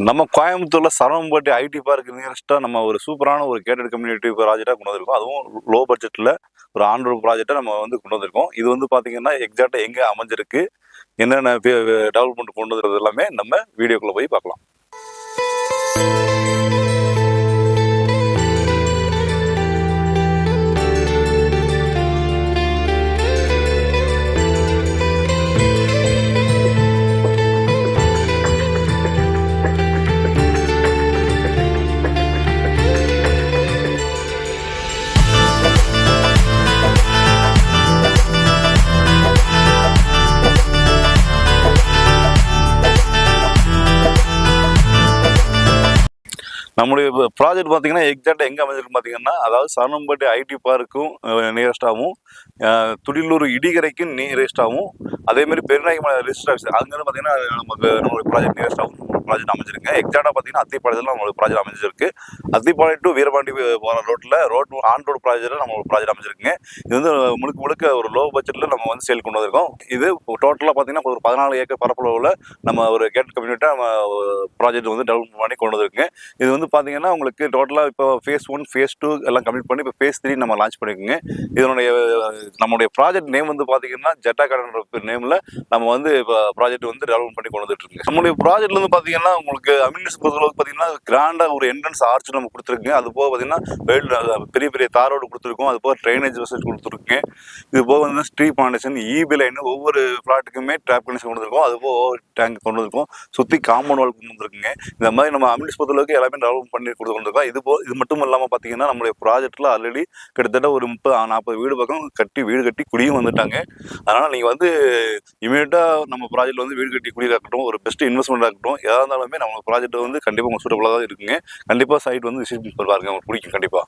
நம்ம கோயம்புத்தூர்ல சரவம்பட்டி IT park நியரஸ்டா நம்ம ஒரு சூப்பரான ஒரு கேட்டட் கம்யூனிட்டி ப்ராஜெக்டா கொண்டு வந்திருக்கோம். அதுவும் லோ பட்ஜெட்ல ஒரு ஆன்-ரோட் ப்ராஜெக்டா நம்ம வந்து கொண்டு வந்திருக்கோம். இது வந்து பாத்தீங்கன்னா எக்ஸாக்டா எங்க அமைஞ்சிருக்கு, என்னென்ன டெவலப்மெண்ட் கொண்டு வந்தது எல்லாமே நம்ம வீடியோக்குள்ள போய் பார்க்கலாம். நம்முடைய ப்ராஜெக்ட் பார்த்தீங்கன்னா எக்ஸாக்டாக எங்கே அமைஞ்சிருக்கு பார்த்தீங்கன்னா, அதாவது சரவம்பட்டி ஐடி பார்க்கும் நியரஸ்டாகவும், துடியலூர் இடிகரைக்கும் நியரஸ்டாகவும், அதேமாதிரி பெருநாயகமலை ரிஜிஸ்டர் ஆஃபீஸ் அங்கேருந்து பார்த்தீங்கன்னா நம்மளுடைய ப்ராஜெக்ட் நியரஸ்டாகவும் ப்ராஜெக்ட் அமைஞ்சிருக்கு. எக்ஸாக்டாக பார்த்தீங்கன்னா அத்திப்பாளையத்தில் நம்மளுக்கு ப்ராஜெக்ட் அமைஞ்சிருக்கு. அத்திப்பாளையம் டு வீரபாண்டி போகிற ரோட்டில் ஆன் ரோடு ப்ராஜெக்டில் நம்மளுக்கு ப்ராஜெக்ட் அமைஞ்சிருக்குங்க. இது வந்து முழுக்க ஒரு லோ பட்ஜெட்டில் நம்ம வந்து சேல் கொண்டு வந்திருக்கோம். இது டோட்டலாக பார்த்தீங்கன்னா ஒரு 14 ஏக்கர் பரப்பளவில் நம்ம ஒரு கேட் கம்யூனிட்டாக நம்ம ப்ராஜெக்ட் வந்து டெவலப் பண்ணி கொண்டு வந்திருக்குங்க. இது வந்து பார்த்தீங்கன்னா உங்களுக்கு டோட்டலாக இப்போ ஃபேஸ் 1 ஃபேஸ் 2 எல்லாம் கம்ப்ளீட் பண்ணி இப்போ ஃபேஸ் 3 நம்ம லான்ச் பண்ணியிருக்கோங்க. நம்மளுடைய ப்ராஜெக்ட் நேம் வந்து பார்த்தீங்கன்னா ஜெட்டா கார்டன் நேமில் நம்ம வந்து இப்போ ப்ராஜெக்ட் வந்து டெவலப் பண்ணி கொண்டு வந்துட்டு இருக்கு. நம்மளுடைய ப்ராஜெக்ட்ல வந்து பார்த்தீங்கன்னா உங்களுக்கு அம்யூனிட்டிஸ் பொறுத்தளவுக்கு பார்த்தீங்கன்னா கிராண்டாக ஒரு என்ட்ரன்ஸ் ஆர்ச் நம்ம கொடுத்துருக்குங்க. அது போக பார்த்தீங்கன்னா பெரிய தாரோடு கொடுத்துருக்கோம். அது போக ட்ரைனேஜ் வசதி கொடுத்துருக்குங்க. இது போக வந்து ஸ்ட்ரீட் ஃபவுண்டேஷன் இபி லைன் ஒவ்வொரு ஃப்ளாட்டுக்குமே ட்ராப் கனெக்ஷன் கொண்டு வந்துருக்கோம். அது போக டேங்க் கொண்டு வந்திருக்கோம். சுற்றி காம்பவுண்ட் வால் கொண்டு வந்துருக்குங்க. இந்த மாதிரி நம்ம அம்யூனிட்டிஸ் பொறுத்தளவுக்கு எல்லாமே டெவலப் பண்ணி கொடுத்துருக்கோம். இது மட்டும் இல்லாமல் பார்த்தீங்கன்னா நம்மளுடைய ப்ராஜெக்ட்ல ஆல்ரெடி கிட்டத்தட்ட ஒரு 30-40 வீடு பக்கம் வீடு கட்டி குடியும் வந்துட்டாங்க. அதனால் நீங்கள் வந்து இமீடியட்டாக நம்ம ப்ராஜெக்ட்ல வந்து வீடு கட்டி குடியாக்கட்டும், ஒரு பெஸ்ட் இன்வெஸ்ட்மெண்ட் ஆகட்டும், எதாக இருந்தாலுமே நம்ம ப்ராஜெக்ட் வந்து கண்டிப்பாக உங்களுக்கு சூட்டபுளாக தான் இருக்குங்க. கண்டிப்பாக சைட் வந்து விசிட் பண்ணி பாருங்க, உங்களுக்கு பிடிக்கும் கண்டிப்பாக.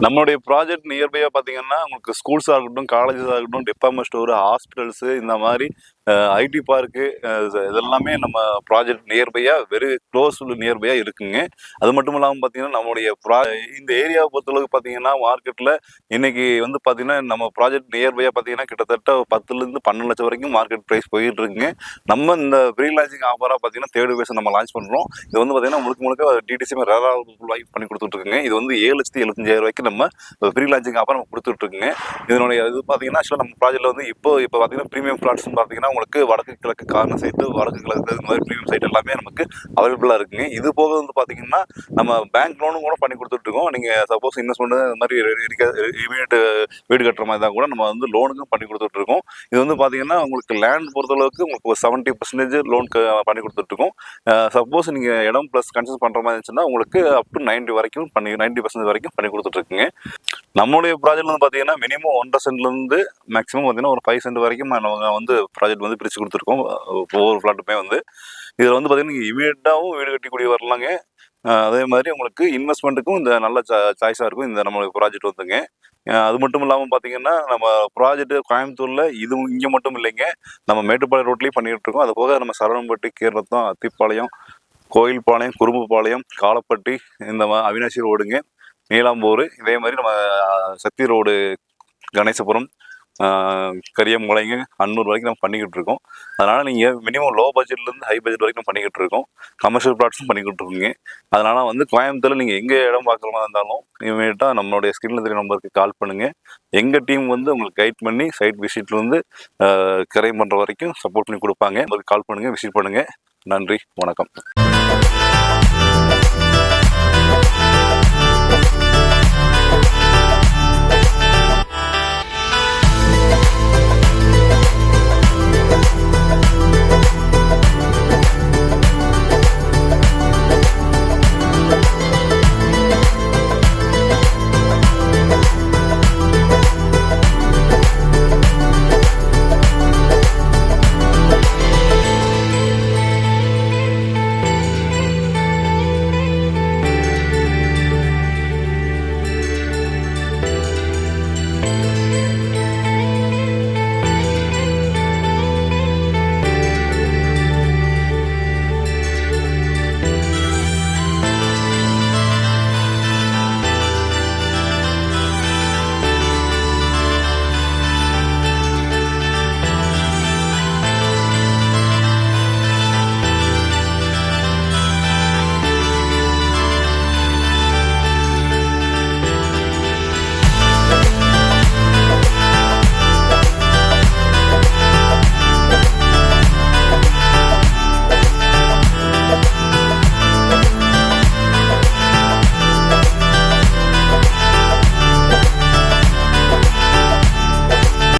நம்மளுடைய ப்ராஜெக்ட் நியர்பையாக பார்த்தீங்கன்னா உங்களுக்கு ஸ்கூல்ஸாக இருக்கட்டும், காலேஜஸாக இருக்கட்டும், டிபார்ட்மெண்ட் ஸ்டோரு, ஹாஸ்பிட்டல்ஸு, இந்த மாதிரி ஐடி பார்க்கு இதெல்லாமே நம்ம ப்ராஜெக்ட் நியர்பையாக வெரி க்ளோஸ் நியர்பையாக இருக்குங்க. அது மட்டும் இல்லாமல் பார்த்தீங்கன்னா நம்மளுடைய இந்த ஏரியாவை பொறுத்தளவுக்கு பார்த்தீங்கன்னா மார்க்கெட்டில் இன்னைக்கு வந்து பார்த்தீங்கன்னா நம்ம ப்ராஜெக்ட் நியர்பையாக பார்த்தீங்கன்னா கிட்டத்தட்ட 10 to 12 லட்சம் வரைக்கும் மார்க்கெட் ப்ரைஸ் போயிட்டு இருக்குங்க. நம்ம இந்த ப்ரீ லான்ச்சிங் ஆஃபராக பார்த்தீங்கன்னா 3rd phase நம்ம லான்ச் பண்ணுறோம். இது வந்து பார்த்தீங்கன்னா முழுக்க டிடிசி ரேராக பண்ணி கொடுத்துட்ருக்குங்க. இது வந்து 7,75,000 ரூபாய்க்கு நம்ம ப்ரீ லான்ச்சிங் ஆஃபர் நம்ம கொடுத்துட்ருக்குங்க. இதனுடைய இது பார்த்தீங்கன்னா ஆக்சுவலாக நம்ம ப்ராஜெக்ட்டில் வந்து இப்போ பார்த்தீங்கன்னா ப்ரீமியம் ஃப்ளாட்ஸ்னு பார்த்தீங்கன்னா உங்களுக்கு வடக்கு கிழக்கு கார்னர் சைட்டு, வடக்கு கிழக்கு இந்த மாதிரி ப்ரீமியம் சைட் எல்லாமே நமக்கு அவைலபிளாக இருக்குங்க. இது போக வந்து பார்த்தீங்கன்னா நம்ம பேங்க் லோனும் கூட பண்ணி கொடுத்துட்ருக்கோம். நீங்கள் சப்போஸ் இன்வெஸ்ட்மெண்ட் இந்த மாதிரி இமீடியட் வீடு கட்டுற மாதிரி தான் கூட நம்ம வந்து லோனுக்கும் பண்ணி கொடுத்துட்ருக்கோம். இது வந்து பார்த்தீங்கன்னா உங்களுக்கு லேண்ட் பொறுத்தளவுக்கு உங்களுக்கு ஒரு 70% லோனுக்கு பண்ணி கொடுத்துட்ருக்கோம். சப்போஸ் நீங்கள் இடம் ப்ளஸ் கன்ஸ்ட்ரக்ஷன் பண்ணுற மாதிரி இருந்துச்சுன்னா உங்களுக்கு அப் டு 90% வரைக்கும் பண்ணி கொடுத்துட்ருக்குங்க. நம்மளுடைய ப்ராஜெக்ட் வந்து பார்த்தீங்கன்னா மினிமம் 1.5 சென்ட்லேருந்து மேக்ஸிமம் பார்த்தீங்கன்னா ஒரு 5 சென்ட் வரைக்கும் நம்ம வந்து ப்ராஜெக்ட் வந்து பிரித்து கொடுத்துருக்கோம். ஒவ்வொரு ஃப்ளாட்டுமே வந்து இதில் வந்து பார்த்தீங்கன்னா நீங்கள் இமீடியட்டாகவும் வீடு கட்டிக்கூடிய வரலாங்க. அதே மாதிரி உங்களுக்கு இன்வெஸ்ட்மெண்ட்டுக்கும் இந்த நல்ல சாய்ஸாக இருக்கும் இந்த நம்மளுடைய ப்ராஜெக்ட் வந்துங்க. அது மட்டும் இல்லாமல் பார்த்தீங்கன்னா நம்ம ப்ராஜெக்ட் கோயம்புத்தூரில் இது இங்கே மட்டும் இல்லைங்க, நம்ம மேட்டுப்பாளையம் ரோட்லேயும் பண்ணிகிட்டு இருக்கோம். அது போக நம்ம சரவணம்பட்டி, கீரத்தம், அத்திப்பாளையம், கோயில்பாளையம், குறும்புப்பாளையம், காலப்பட்டி, இந்த அவினாசி ரோடுங்க, நீலாம்பூர், இதே மாதிரி நம்ம சக்தி ரோடு, கணேசபுரம், கரியமுளைங்க, அன்னூர் வரைக்கும் நம்ம பண்ணிக்கிட்டு இருக்கோம். அதனால் நீங்கள் மினிமம் லோ பட்ஜெட்லேருந்து ஹை பட்ஜெட் வரைக்கும் நம்ம பண்ணிக்கிட்டு இருக்கோம். கமர்ஷியல் ப்ளாட்ஸும் பண்ணிக்கிட்டு இருக்கோங்க. அதனால் வந்து கோயம்புத்தூரில் நீங்கள் எங்கே இடம் பார்க்குற மாதிரி இருந்தாலும் இமீடியட்டாக நம்மளுடைய ஸ்கிரீனில் தெரிய நம்பருக்கு கால் பண்ணுங்கள். எங்கள் டீம் வந்து உங்களுக்கு கைட் பண்ணி சைட் விசிட்லேருந்து கிரைம் பண்ணுற வரைக்கும் சப்போர்ட் பண்ணி கொடுப்பாங்க. உங்களுக்கு கால் பண்ணுங்கள், விசிட் பண்ணுங்கள். நன்றி, வணக்கம்.